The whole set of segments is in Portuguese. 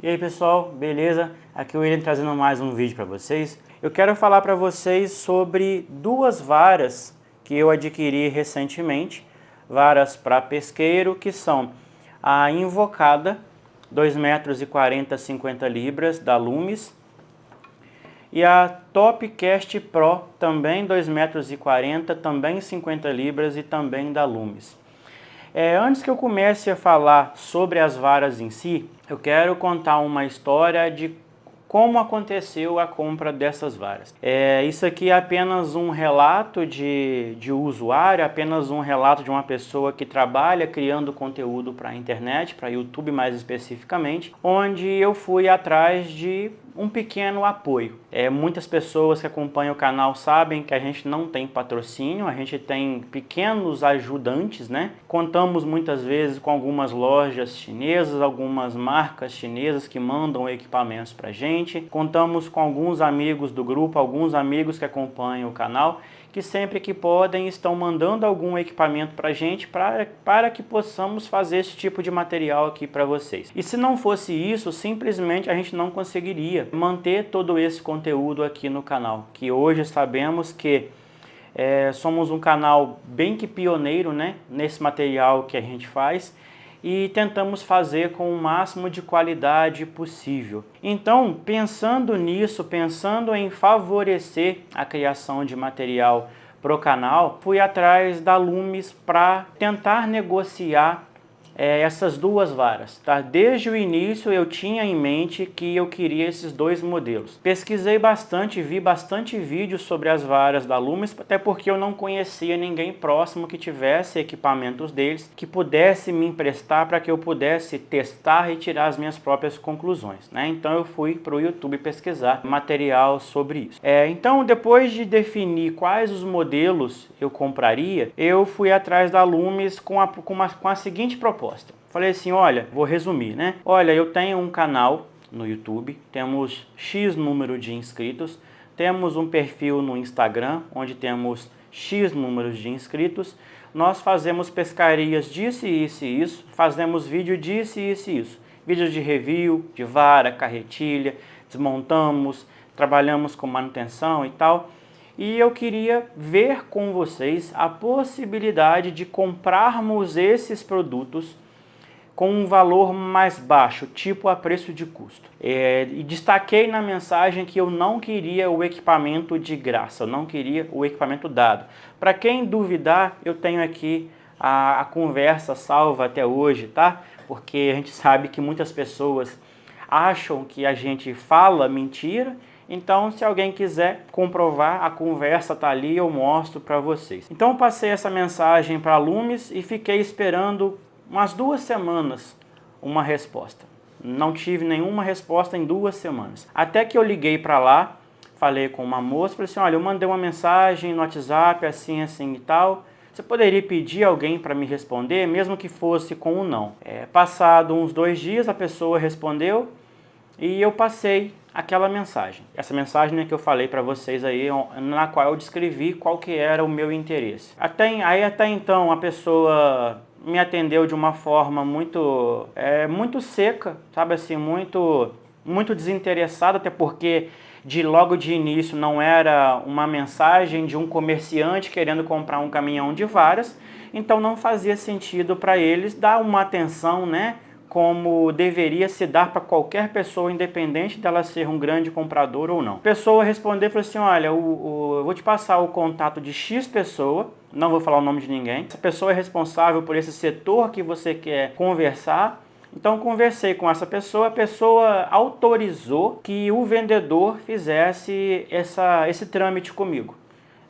E aí pessoal, beleza? Aqui é o William trazendo mais um vídeo para vocês. Eu quero falar para vocês sobre duas varas que eu adquiri recentemente, varas para pesqueiro, que são a Invocada, 2,40 m, 50 libras, da Lumis, e a Topcast Pro, também 2,40 m, também 50 libras e também da Lumis. Antes que eu comece a falar sobre as varas em si, eu quero contar uma história de como aconteceu a compra dessas varas. Isso aqui é apenas um relato de usuário, apenas um relato de uma pessoa que trabalha criando conteúdo para a internet, para YouTube mais especificamente, onde eu fui atrás de um pequeno apoio. Muitas pessoas que acompanham o canal sabem que a gente não tem patrocínio, a gente tem pequenos ajudantes, né? Contamos muitas vezes com algumas lojas chinesas, algumas marcas chinesas que mandam equipamentos pra gente. Contamos com alguns amigos do grupo, alguns amigos que acompanham o canal, que sempre que podem estão mandando algum equipamento pra gente para que possamos fazer esse tipo de material aqui para vocês. E se não fosse isso, simplesmente a gente não conseguiria manter todo esse conteúdo aqui no canal, que hoje sabemos que somos um canal bem que pioneiro, né, nesse material que a gente faz, e tentamos fazer com o máximo de qualidade possível. Então, pensando nisso, pensando em favorecer a criação de material para o canal, fui atrás da Lumis para tentar negociar essas duas varas, tá? Desde o início eu tinha em mente que eu queria esses dois modelos. Pesquisei bastante, vi bastante vídeos sobre as varas da Lumis, até porque eu não conhecia ninguém próximo que tivesse equipamentos deles, que pudesse me emprestar para que eu pudesse testar e tirar as minhas próprias conclusões, né? Então eu fui para o YouTube pesquisar material sobre isso. Então, depois de definir quais os modelos eu compraria, eu fui atrás da Lumis com a seguinte proposta. Falei assim, olha, vou resumir, né? Olha, eu tenho um canal no YouTube, temos X número de inscritos, temos um perfil no Instagram, onde temos X números de inscritos, nós fazemos pescarias disso e isso e isso, fazemos vídeo disso e isso e isso, vídeos de review, de vara, carretilha, desmontamos, trabalhamos com manutenção e tal. E eu queria ver com vocês a possibilidade de comprarmos esses produtos com um valor mais baixo, tipo a preço de custo. E destaquei na mensagem que eu não queria o equipamento de graça, eu não queria o equipamento dado. Para quem duvidar, eu tenho aqui a conversa salva até hoje, tá? Porque a gente sabe que muitas pessoas acham que a gente fala mentira. Então, se alguém quiser comprovar, a conversa tá ali, eu mostro para vocês. Então, eu passei essa mensagem para a Lumis e fiquei esperando umas 2 semanas uma resposta. Não tive nenhuma resposta em 2 semanas. Até que eu liguei para lá, falei com uma moça, falei assim, olha, eu mandei uma mensagem no WhatsApp, assim, assim e tal. Você poderia pedir alguém para me responder, mesmo que fosse com um não. Passado uns 2 dias, a pessoa respondeu e eu passei aquela mensagem. Essa mensagem, né, que eu falei para vocês aí, na qual eu descrevi qual que era o meu interesse. Até então a pessoa me atendeu de uma forma muito seca, sabe assim, muito desinteressada, até porque logo de início não era uma mensagem de um comerciante querendo comprar um caminhão de varas, então não fazia sentido para eles dar uma atenção, né, como deveria se dar para qualquer pessoa, independente dela ser um grande comprador ou não. A pessoa respondeu e falou assim, olha, eu vou te passar o contato de X pessoa, não vou falar o nome de ninguém, essa pessoa é responsável por esse setor que você quer conversar. Então conversei com essa pessoa, a pessoa autorizou que o vendedor fizesse esse trâmite comigo.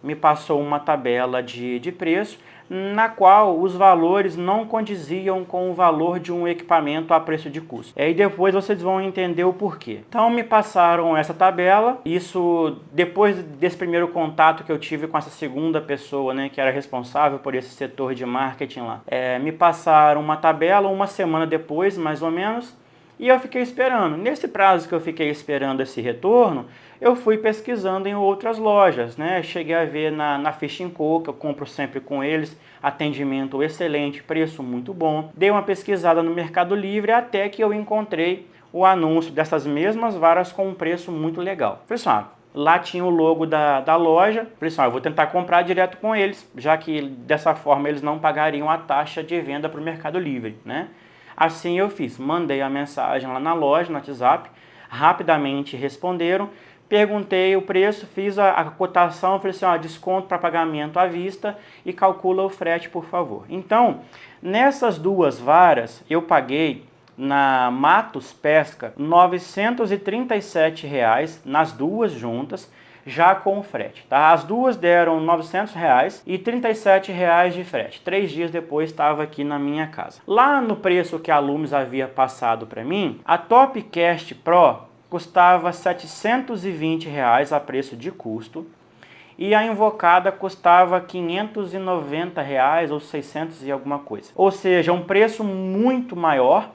Me passou uma tabela de preço, na qual os valores não condiziam com o valor de um equipamento a preço de custo. E depois vocês vão entender o porquê. Então me passaram essa tabela, isso depois desse primeiro contato que eu tive com essa segunda pessoa, né, que era responsável por esse setor de marketing lá. Me passaram uma tabela 1 semana depois, mais ou menos, e eu fiquei esperando. Nesse prazo que eu fiquei esperando esse retorno, eu fui pesquisando em outras lojas, né? Cheguei a ver na Fishing Co, que eu compro sempre com eles, atendimento excelente, preço muito bom. Dei uma pesquisada no Mercado Livre até que eu encontrei o anúncio dessas mesmas varas com um preço muito legal. Falei assim, lá tinha o logo da loja. Falei assim, eu vou tentar comprar direto com eles, já que dessa forma eles não pagariam a taxa de venda para o Mercado Livre, né? Assim eu fiz, mandei a mensagem lá na loja, no WhatsApp, rapidamente responderam, perguntei o preço, fiz a cotação, falei assim, desconto para pagamento à vista e calcula o frete, por favor. Então, nessas duas varas, eu paguei na Matos Pesca R$ 937 nas duas juntas, já com o frete, tá? As duas deram R$ 900 e R$ 37 de frete. 3 dias depois estava aqui na minha casa. Lá no preço que a Lumes havia passado para mim, a Topcast Pro custava R$ 720 a preço de custo e a Invocada custava R$ 590 ou 600 e alguma coisa. Ou seja, um preço muito maior.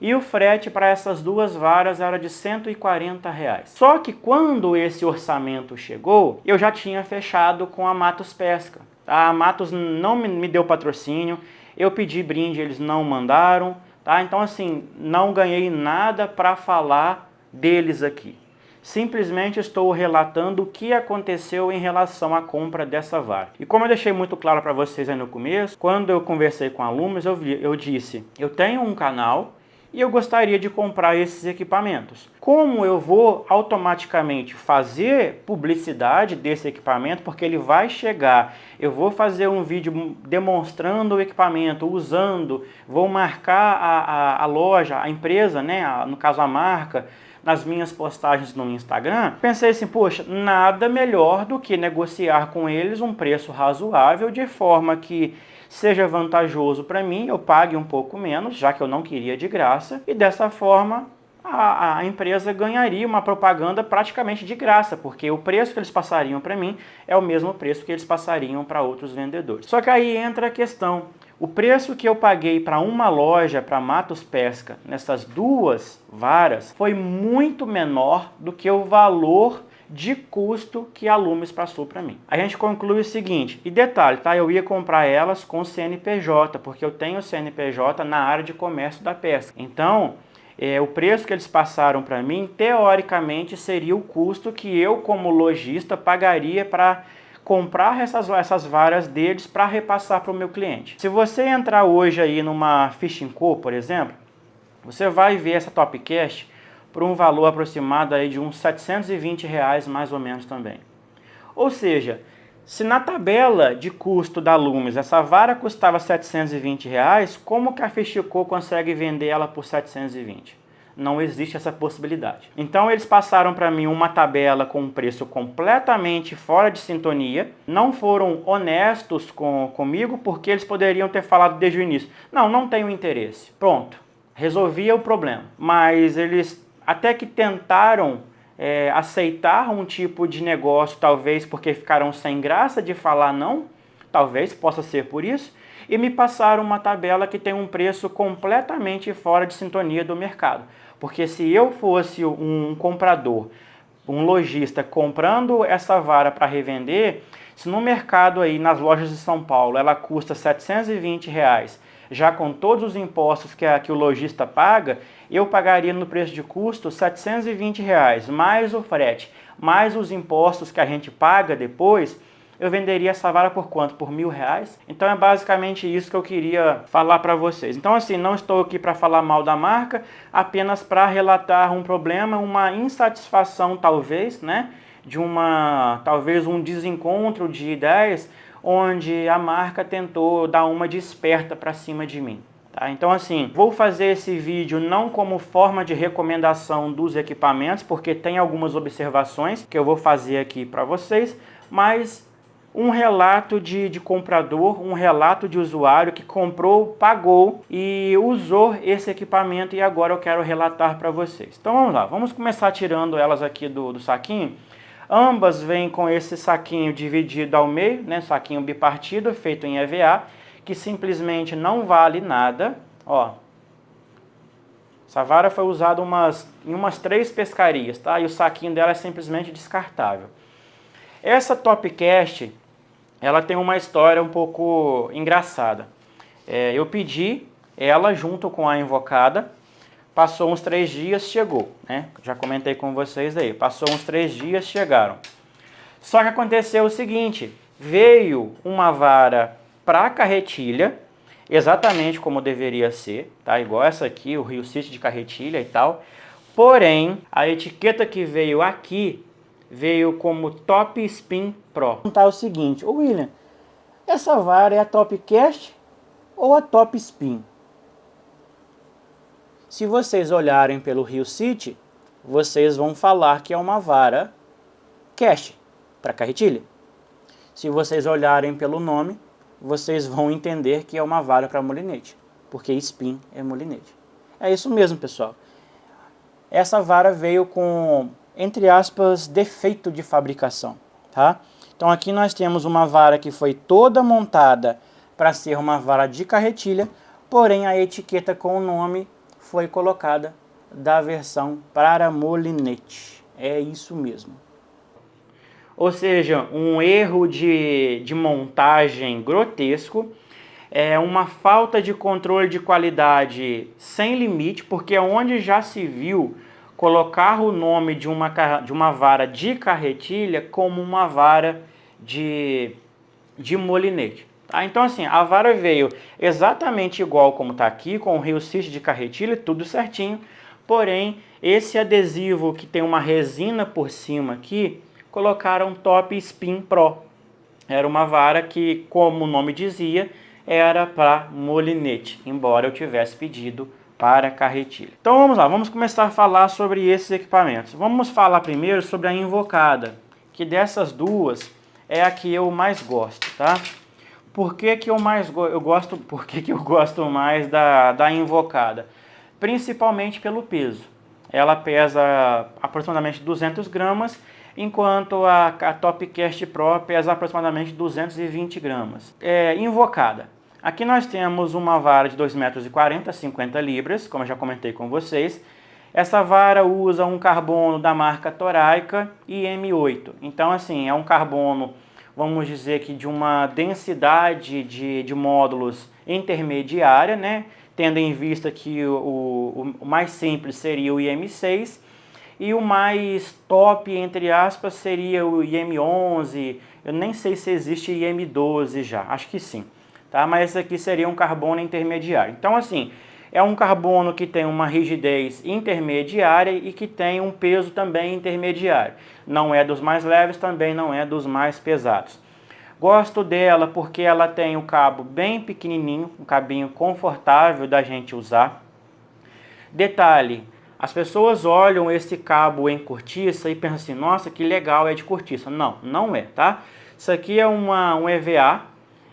E o frete para essas duas varas era de R$ 140. Só que quando esse orçamento chegou, eu já tinha fechado com a Matos Pesca. A Matos não me deu patrocínio, eu pedi brinde, eles não mandaram. Tá? Então assim, não ganhei nada para falar deles aqui. Simplesmente estou relatando o que aconteceu em relação à compra dessa vara. E como eu deixei muito claro para vocês aí no começo, quando eu conversei com a Lumes, eu disse, eu tenho um canal e eu gostaria de comprar esses equipamentos. Como eu vou automaticamente fazer publicidade desse equipamento, porque ele vai chegar, eu vou fazer um vídeo demonstrando o equipamento, usando, vou marcar a loja, a empresa, né, no caso a marca, nas minhas postagens no Instagram, pensei assim, poxa, nada melhor do que negociar com eles um preço razoável, de forma que seja vantajoso para mim, eu pague um pouco menos, já que eu não queria de graça, e dessa forma a empresa ganharia uma propaganda praticamente de graça, porque o preço que eles passariam para mim é o mesmo preço que eles passariam para outros vendedores. Só que aí entra a questão, o preço que eu paguei para uma loja, para Matos Pesca, nessas duas varas, foi muito menor do que o valor de custo que a Lumes passou para mim. A gente conclui o seguinte, e detalhe, tá? Eu ia comprar elas com CNPJ, porque eu tenho CNPJ na área de comércio da pesca. Então, o preço que eles passaram para mim, teoricamente, seria o custo que eu, como lojista, pagaria para comprar essas varas deles para repassar para o meu cliente. Se você entrar hoje aí numa Fishing Co, por exemplo, você vai ver essa Topcast por um valor aproximado aí de uns R$ 720 mais ou menos também. Ou seja, se na tabela de custo da Lumes essa vara custava R$ 720, como que a Fishing Co consegue vender ela por 720? Não existe essa possibilidade. Então eles passaram para mim uma tabela com um preço completamente fora de sintonia, não foram honestos comigo, porque eles poderiam ter falado desde o início, não tenho interesse, pronto, resolvia o problema. Mas eles até que tentaram aceitar um tipo de negócio, talvez porque ficaram sem graça de falar não, talvez possa ser por isso, e me passaram uma tabela que tem um preço completamente fora de sintonia do mercado. Porque se eu fosse um comprador, um lojista comprando essa vara para revender, se no mercado aí, nas lojas de São Paulo, ela custa R$ 720, já com todos os impostos que o lojista paga, eu pagaria no preço de custo R$ 720, mais o frete, mais os impostos que a gente paga depois, eu venderia essa vara por quanto? Por R$ 1.000? Então é basicamente isso que eu queria falar para vocês. Então assim, não estou aqui para falar mal da marca, apenas para relatar um problema, uma insatisfação talvez, né? Talvez um desencontro de ideias, onde a marca tentou dar uma desperta para cima de mim. Tá? Então assim, vou fazer esse vídeo não como forma de recomendação dos equipamentos, porque tem algumas observações que eu vou fazer aqui para vocês, mas um relato de comprador, um relato de usuário que comprou, pagou e usou esse equipamento, e agora eu quero relatar para vocês. Então vamos lá, vamos começar tirando elas aqui do saquinho. Ambas vêm com esse saquinho dividido ao meio, né, saquinho bipartido, feito em EVA, que simplesmente não vale nada. Ó, essa vara foi usada em umas 3 pescarias, tá? E o saquinho dela é simplesmente descartável. Essa Topcast, ela tem uma história um pouco engraçada. Eu pedi ela junto com a Invocada Passou uns 3 dias, chegou, né? Já comentei com vocês aí. Passou uns 3 dias, chegaram. Só que aconteceu o seguinte, veio uma vara para a carretilha, exatamente como deveria ser, tá? Igual essa aqui, o Rio City de carretilha e tal. Porém, a etiqueta que veio aqui veio como Top Spin Pro. Tá o seguinte, ô William, essa vara é a Top Cast ou a Top Spin? Se vocês olharem pelo Rio City, vocês vão falar que é uma vara Cast para carretilha. Se vocês olharem pelo nome, vocês vão entender que é uma vara para molinete, porque spin é molinete. É isso mesmo, pessoal. Essa vara veio com, entre aspas, defeito de fabricação, tá? Então aqui nós temos uma vara que foi toda montada para ser uma vara de carretilha, porém a etiqueta com o nome foi colocada da versão para molinete. É isso mesmo. Ou seja, um erro de montagem grotesco, é uma falta de controle de qualidade sem limite, porque onde já se viu colocar o nome de uma vara de carretilha como uma vara de molinete. Tá? Então assim, a vara veio exatamente igual como está aqui, com o Rio City de carretilha, tudo certinho, porém esse adesivo que tem uma resina por cima aqui, colocaram Top Spin Pro. Era uma vara que, como o nome dizia, era para molinete, embora eu tivesse pedido para carretilha. Então vamos lá, vamos começar a falar sobre esses equipamentos. Vamos falar primeiro sobre a invocada, que dessas duas é a que eu mais gosto, tá? Por que que eu gosto mais da invocada? Principalmente pelo peso. Ela pesa aproximadamente 200 gramas, enquanto a Top Cast Pro pesa aproximadamente 220 gramas. Invocada. Aqui nós temos uma vara de 2,40 m, 50 libras, como eu já comentei com vocês. Essa vara usa um carbono da marca Toraica IM8. Então assim, é um carbono, vamos dizer que de uma densidade de módulos intermediária, né? Tendo em vista que o mais simples seria o IM6 e o mais top, entre aspas, seria o IM11. Eu nem sei se existe IM12 já, acho que sim, tá? Mas esse aqui seria um carbono intermediário. Então assim, é um carbono que tem uma rigidez intermediária e que tem um peso também intermediário. Não é dos mais leves, também não é dos mais pesados. Gosto dela porque ela tem o cabo bem pequenininho, um cabinho confortável da gente usar. Detalhe, as pessoas olham esse cabo em cortiça e pensam assim, nossa, que legal, é de cortiça. Não, não é, tá? Isso aqui é um EVA,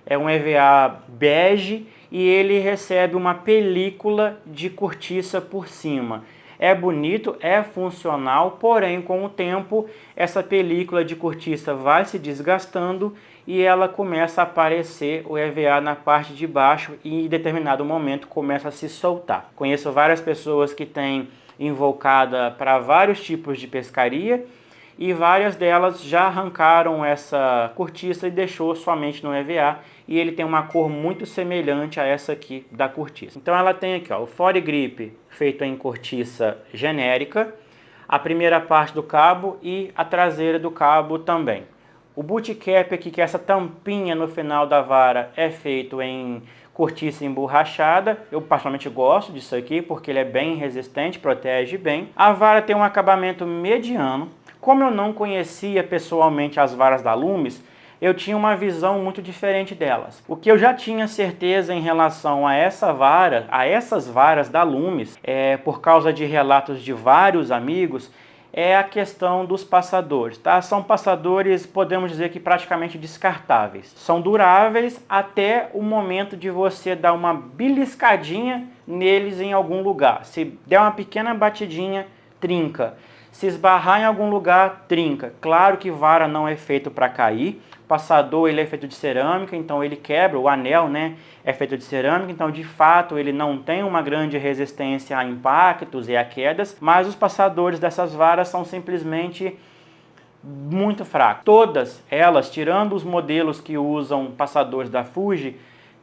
é um EVA bege e ele recebe uma película de cortiça por cima. É bonito, é funcional, porém com o tempo essa película de cortiça vai se desgastando e ela começa a aparecer o EVA na parte de baixo e em determinado momento começa a se soltar. Conheço várias pessoas que têm invocada para vários tipos de pescaria e várias delas já arrancaram essa cortiça e deixou somente no EVA e ele tem uma cor muito semelhante a essa aqui da cortiça. Então ela tem aqui ó, o foregrip feito em cortiça genérica, a primeira parte do cabo e a traseira do cabo também. O bootcap aqui, que é essa tampinha no final da vara, é feito em cortiça emborrachada. Eu particularmente gosto disso aqui porque ele é bem resistente, protege bem. A vara tem um acabamento mediano. Como eu não conhecia pessoalmente as varas da Loomis, eu tinha uma visão muito diferente delas. O que eu já tinha certeza em relação a essa vara, a essas varas da Loomis, por causa de relatos de vários amigos, é a questão dos passadores, tá? São passadores, podemos dizer que praticamente descartáveis. São duráveis até o momento de você dar uma beliscadinha neles em algum lugar. Se der uma pequena batidinha, trinca. Se esbarrar em algum lugar, trinca. Claro que vara não é feito para cair. Passador ele é feito de cerâmica, então ele quebra. O anel, né, é feito de cerâmica, então de fato ele não tem uma grande resistência a impactos e a quedas. Mas os passadores dessas varas são simplesmente muito fracos. Todas elas, tirando os modelos que usam passadores da Fuji,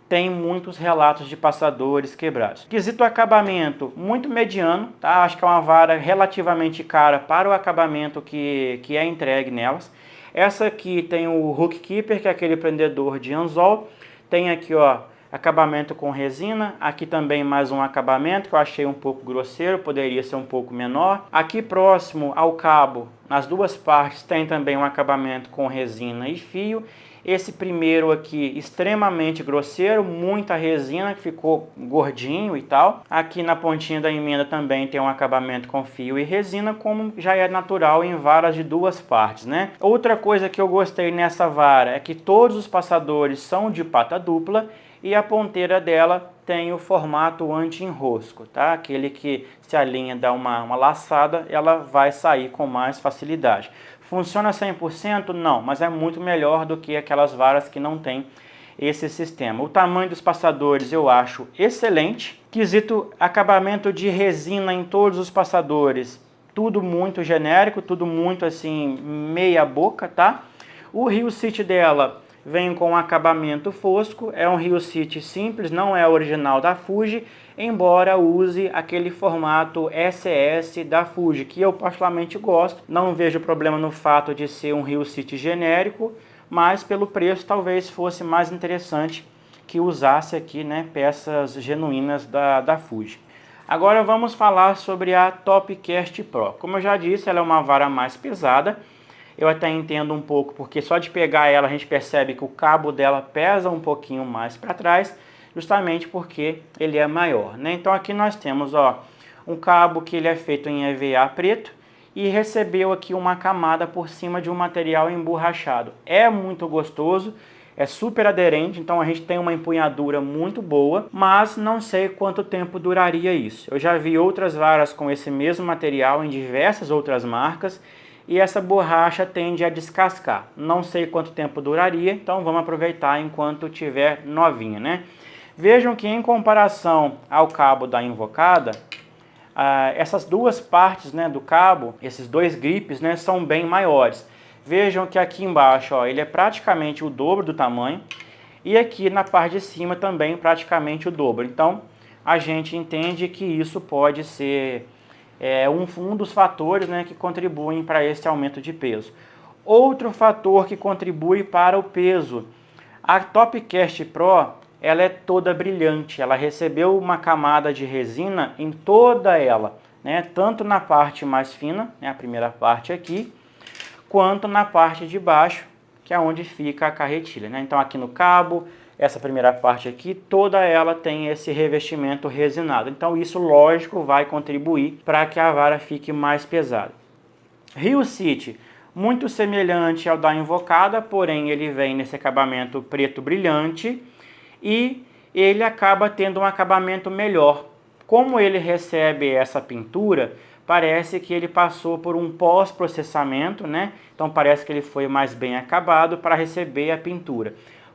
tem muitos relatos de passadores quebrados. Quesito acabamento, muito mediano, tá? Acho que é uma vara relativamente cara para o acabamento que é entregue nelas. Essa aqui tem o Hook Keeper, que é aquele prendedor de anzol. Tem aqui, ó, acabamento com resina. Aqui também mais um acabamento que eu achei um pouco grosseiro, poderia ser um pouco menor. Aqui próximo ao cabo, nas duas partes, tem também um acabamento com resina e fio. Esse primeiro aqui, extremamente grosseiro, muita resina, que ficou gordinho e tal. Aqui na pontinha da emenda também tem um acabamento com fio e resina, como já é natural em varas de duas partes, né? Outra coisa que eu gostei nessa vara é que todos os passadores são de pata dupla e a ponteira dela tem o formato anti-enrosco, tá? Aquele que, se a linha dá uma laçada, ela vai sair com mais facilidade. Funciona 100%? Não, mas é muito melhor do que aquelas varas que não tem esse sistema. O tamanho dos passadores eu acho excelente. Quesito acabamento de resina em todos os passadores, tudo muito genérico, tudo muito assim, meia boca, tá? O Rio City dela vem com acabamento fosco, é um Rio City simples, não é original da Fuji, embora use aquele formato SS da Fuji, que eu particularmente gosto. Não vejo problema no fato de ser um Rio City genérico, mas pelo preço talvez fosse mais interessante que usasse aqui, né, peças genuínas da Fuji. Agora vamos falar sobre a Topcast Pro. Como eu já disse, ela é uma vara mais pesada. Eu até entendo um pouco, porque só de pegar ela a gente percebe que o cabo dela pesa um pouquinho mais para trás, justamente porque ele é maior, né? Então aqui nós temos, ó, um cabo que ele é feito em EVA preto e recebeu aqui uma camada por cima de um material emborrachado. É muito gostoso, é super aderente, então a gente tem uma empunhadura muito boa, mas não sei quanto tempo duraria isso. Eu já vi outras varas com esse mesmo material em diversas outras marcas, e essa borracha tende a descascar. Não sei quanto tempo duraria, então vamos aproveitar enquanto tiver novinha, né? Vejam que em comparação ao cabo da invocada, essas duas partes, né, do cabo, esses dois gripes, né, são bem maiores. Vejam que aqui embaixo, ó, ele é praticamente o dobro do tamanho, e aqui na parte de cima também praticamente o dobro. Então a gente entende que isso pode ser um dos fatores, né, que contribuem para esse aumento de peso. Outro fator que contribui para o peso, a Topcast Pro, ela é toda brilhante, ela recebeu uma camada de resina em toda ela, né, tanto na parte mais fina, né, a primeira parte aqui, quanto na parte de baixo, que é onde fica a carretilha, né? Então aqui no cabo, essa primeira parte aqui, toda ela tem esse revestimento resinado. Então isso, lógico, vai contribuir para que a vara fique mais pesada. Rio City, muito semelhante ao da invocada, porém ele vem nesse acabamento preto brilhante e ele acaba tendo um acabamento melhor. Como ele recebe essa pintura, parece que ele passou por um pós-processamento, né? Então parece que ele foi mais bem acabado para receber a pintura.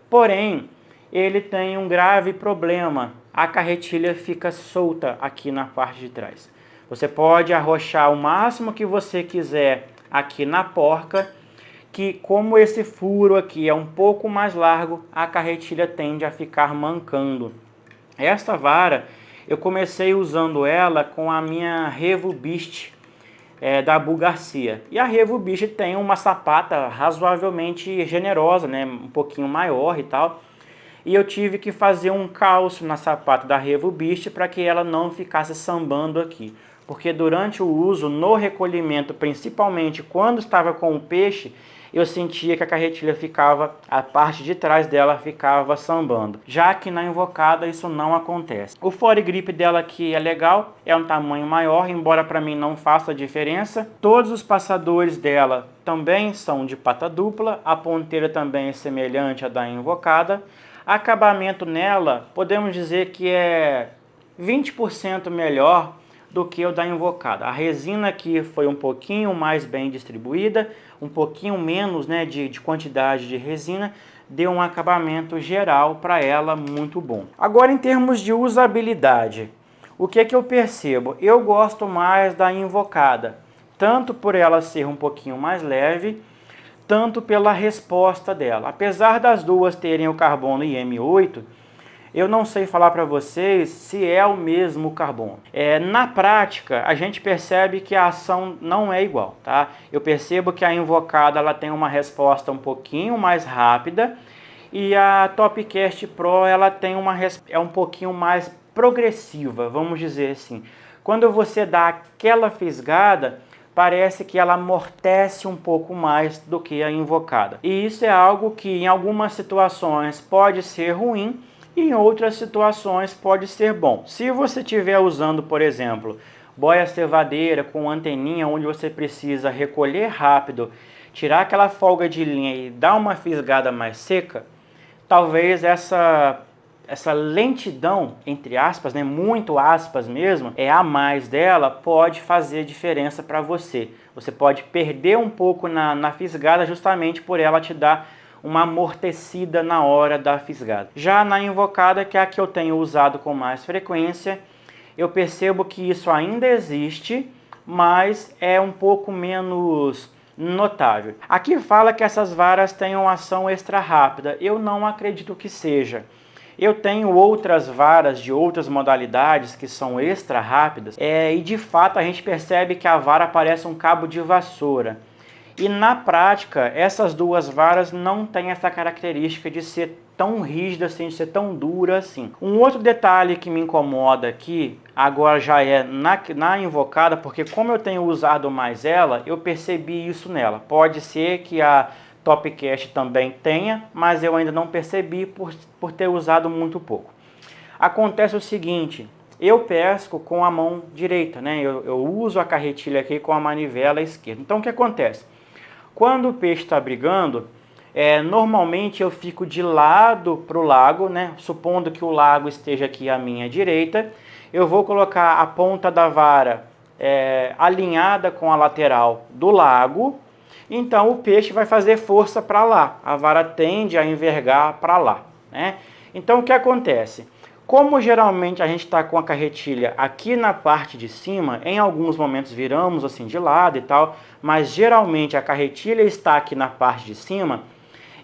Porém, ele tem um grave problema, a carretilha fica solta aqui na parte de trás. Você pode arrochar o máximo que você quiser aqui na porca, que como esse furo aqui é um pouco mais largo, a carretilha tende a ficar mancando. Esta vara, eu comecei usando ela com a minha Revo Beast da Bull Garcia. E a Revo Beast tem uma sapata razoavelmente generosa, né, um pouquinho maior e tal. E eu tive que fazer um calço na sapata da Revo Beast para que ela não ficasse sambando aqui. Porque durante o uso, no recolhimento, principalmente quando estava com o peixe, eu sentia que a carretilha ficava, a parte de trás dela ficava sambando. Já que na invocada isso não acontece. O foregrip dela aqui é legal, é um tamanho maior, embora para mim não faça diferença. Todos os passadores dela também são de pata dupla, a ponteira também é semelhante à da invocada. Acabamento nela, podemos dizer que é 20% melhor do que o da invocada. A resina aqui foi um pouquinho mais bem distribuída, um pouquinho menos, né, de quantidade de resina, deu um acabamento geral para ela muito bom. Agora, em termos de usabilidade, o que é que eu percebo? Eu gosto mais da invocada, tanto por ela ser um pouquinho mais leve, tanto pela resposta dela. Apesar das duas terem o carbono IM8, eu não sei falar para vocês se é o mesmo carbono. Na prática, a gente percebe que a ação não é igual, tá? Eu percebo que a invocada ela tem uma resposta um pouquinho mais rápida e a Topcast Pro ela tem um pouquinho mais progressiva, vamos dizer assim. Quando você dá aquela fisgada, parece que ela amortece um pouco mais do que a invocada. E isso é algo que em algumas situações pode ser ruim e em outras situações pode ser bom. Se você estiver usando, por exemplo, boia cevadeira com anteninha, onde você precisa recolher rápido, tirar aquela folga de linha e dar uma fisgada mais seca, talvez essa lentidão, entre aspas, né, muito aspas mesmo, a mais dela pode fazer diferença para você. Você pode perder um pouco na fisgada justamente por ela te dar uma amortecida na hora da fisgada. Já na invocada, que é a que eu tenho usado com mais frequência, eu percebo que isso ainda existe, mas é um pouco menos notável. Aqui fala que essas varas têm uma ação extra rápida. Eu não acredito que seja. Eu tenho outras varas de outras modalidades que são extra rápidas e de fato a gente percebe que a vara parece um cabo de vassoura. E na prática, essas duas varas não têm essa característica de ser tão rígida assim, de ser tão dura assim. Um outro detalhe que me incomoda aqui, agora já é na invocada, porque como eu tenho usado mais ela, eu percebi isso nela. Pode ser que a Topcast também tenha, mas eu ainda não percebi por ter usado muito pouco. Acontece o seguinte, eu pesco com a mão direita, né? Eu uso a carretilha aqui com a manivela esquerda. Então o que acontece? Quando o peixe está brigando, normalmente eu fico de lado para o lago, né? Supondo que o lago esteja aqui à minha direita, eu vou colocar a ponta da vara alinhada com a lateral do lago, então o peixe vai fazer força para lá, a vara tende a envergar para lá, né? Então o que acontece? Como geralmente a gente está com a carretilha aqui na parte de cima, em alguns momentos viramos assim de lado e tal, mas geralmente a carretilha está aqui na parte de cima,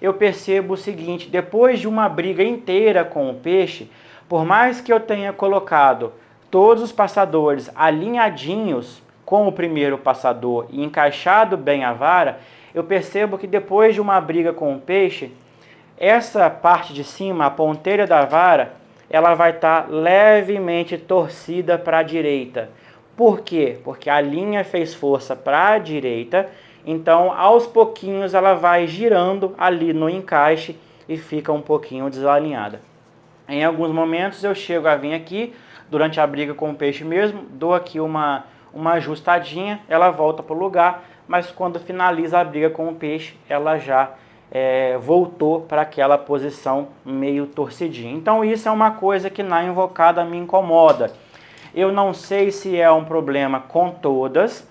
eu percebo o seguinte, depois de uma briga inteira com o peixe, por mais que eu tenha colocado todos os passadores alinhadinhos com o primeiro passador e encaixado bem a vara, eu percebo que depois de uma briga com o peixe, essa parte de cima, a ponteira da vara, ela vai estar levemente torcida para a direita. Por quê? Porque a linha fez força para a direita, então aos pouquinhos ela vai girando ali no encaixe e fica um pouquinho desalinhada. Em alguns momentos eu chego a vir aqui, durante a briga com o peixe mesmo, dou aqui uma ajustadinha, ela volta para o lugar, mas quando finaliza a briga com o peixe, ela já voltou para aquela posição meio torcidinha. Então isso é uma coisa que na invocada me incomoda. Eu não sei se é um problema com todas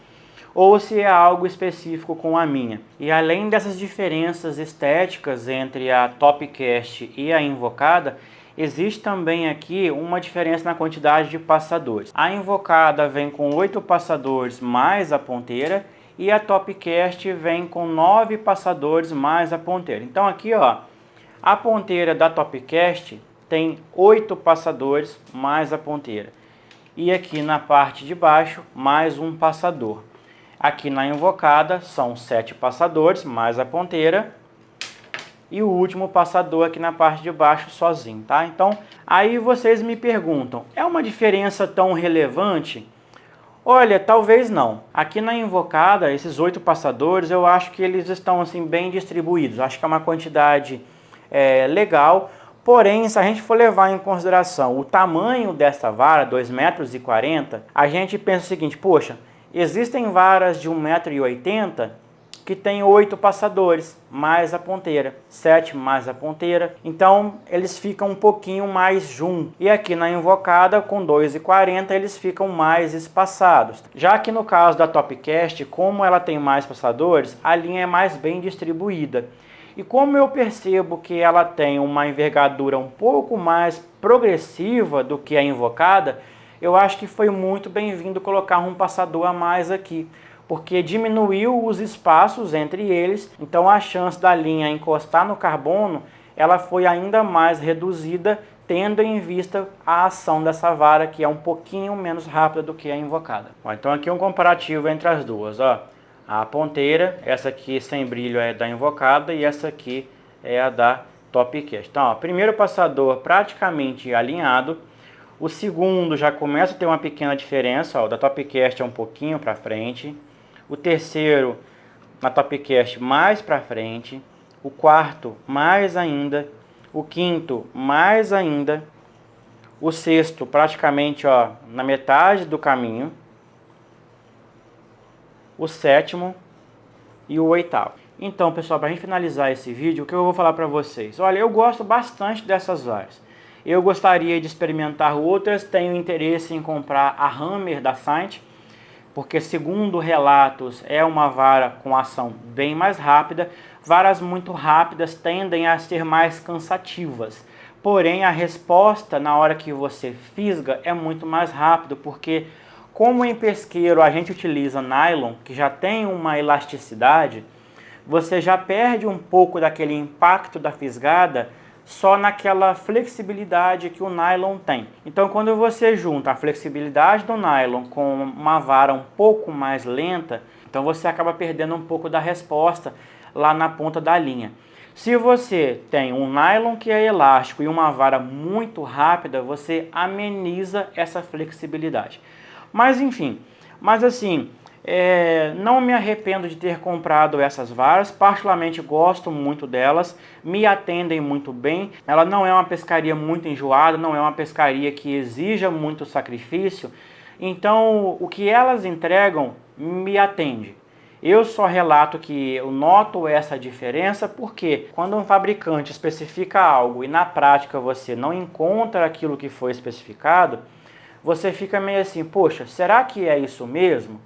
ou se é algo específico com a minha. E além dessas diferenças estéticas entre a Topcast e a invocada, existe também aqui uma diferença na quantidade de passadores. A invocada vem com 8 passadores mais a ponteira e a Topcast vem com 9 passadores mais a ponteira. Então aqui, ó, a ponteira da Topcast tem 8 passadores mais a ponteira. E aqui na parte de baixo, mais um passador. Aqui na invocada são 7 passadores mais a ponteira. E o último passador aqui na parte de baixo sozinho, tá? Então, aí vocês me perguntam, é uma diferença tão relevante? Olha, talvez não. Aqui na invocada, esses 8 passadores, eu acho que eles estão assim bem distribuídos. Acho que é uma quantidade legal. Porém, se a gente for levar em consideração o tamanho dessa vara, 2,40 m, a gente pensa o seguinte, poxa, existem varas de 1,80 m que tem 8 passadores, mais a ponteira, 7 mais a ponteira, então eles ficam um pouquinho mais juntos. E aqui na invocada, com 2,40 eles ficam mais espaçados. Já que no caso da Topcast, como ela tem mais passadores, a linha é mais bem distribuída. E como eu percebo que ela tem uma envergadura um pouco mais progressiva do que a invocada, eu acho que foi muito bem-vindo colocar um passador a mais aqui, porque diminuiu os espaços entre eles, então a chance da linha encostar no carbono, ela foi ainda mais reduzida tendo em vista a ação dessa vara, que é um pouquinho menos rápida do que a invocada. Ó, então aqui um comparativo entre as duas. Ó. A ponteira, essa aqui sem brilho é da invocada e essa aqui é a da Topcast. Então, ó, primeiro passador praticamente alinhado. O segundo já começa a ter uma pequena diferença. Ó, o da Topcast é um pouquinho para frente. O terceiro na Topcast mais para frente. O quarto mais ainda. O quinto mais ainda. O sexto praticamente, ó, na metade do caminho. O sétimo e o oitavo. Então, pessoal, para a gente finalizar esse vídeo, o que eu vou falar para vocês? Olha, eu gosto bastante dessas varas. Eu gostaria de experimentar outras, tenho interesse em comprar a Hammer da Saint, porque segundo relatos é uma vara com ação bem mais rápida. Varas muito rápidas tendem a ser mais cansativas. Porém, a resposta na hora que você fisga é muito mais rápido, porque como em pesqueiro a gente utiliza nylon, que já tem uma elasticidade, você já perde um pouco daquele impacto da fisgada só naquela flexibilidade que o nylon tem. Então, quando você junta a flexibilidade do nylon com uma vara um pouco mais lenta, então você acaba perdendo um pouco da resposta lá na ponta da linha. Se você tem um nylon que é elástico e uma vara muito rápida, você ameniza essa flexibilidade. Mas enfim, assim, não me arrependo de ter comprado essas varas, particularmente gosto muito delas, me atendem muito bem. Ela não é uma pescaria muito enjoada, não é uma pescaria que exija muito sacrifício, então o que elas entregam me atende. Eu só relato que eu noto essa diferença porque quando um fabricante especifica algo e na prática você não encontra aquilo que foi especificado, você fica meio assim, poxa, será que é isso mesmo?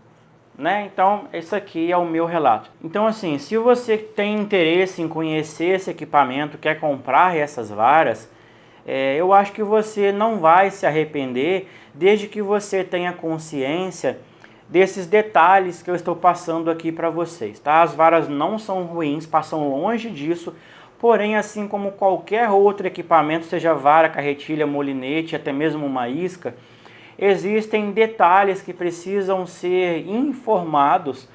Né? Então, esse aqui é o meu relato. Então, assim, se você tem interesse em conhecer esse equipamento, quer comprar essas varas, eu acho que você não vai se arrepender desde que você tenha consciência desses detalhes que eu estou passando aqui para vocês, tá? As varas não são ruins, passam longe disso, porém, assim como qualquer outro equipamento, seja vara, carretilha, molinete, até mesmo uma isca, existem detalhes que precisam ser informados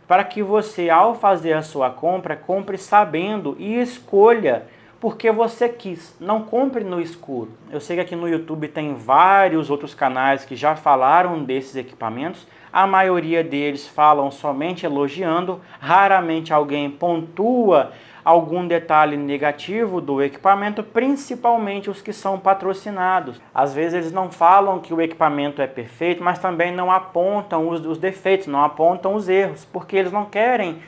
para que você, ao fazer a sua compra, compre sabendo e escolha porque você quis. Não compre no escuro. Eu sei que aqui no YouTube tem vários outros canais que já falaram desses equipamentos. A maioria deles falam somente elogiando. Raramente alguém pontua algum detalhe negativo do equipamento, principalmente os que são patrocinados. Às vezes eles não falam que o equipamento é perfeito, mas também não apontam os defeitos, não apontam os erros, porque eles não querem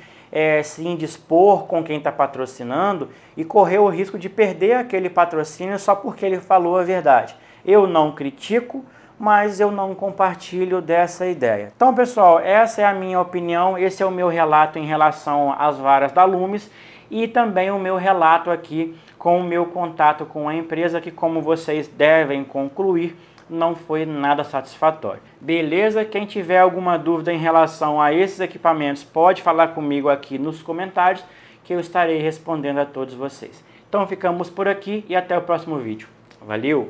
se indispor com quem está patrocinando e correr o risco de perder aquele patrocínio só porque ele falou a verdade. Eu não critico, mas eu não compartilho dessa ideia. Então, pessoal, essa é a minha opinião, esse é o meu relato em relação às varas da Loomis e também o meu relato aqui com o meu contato com a empresa, que, como vocês devem concluir, não foi nada satisfatório. Beleza? Quem tiver alguma dúvida em relação a esses equipamentos, pode falar comigo aqui nos comentários, que eu estarei respondendo a todos vocês. Então ficamos por aqui e até o próximo vídeo. Valeu!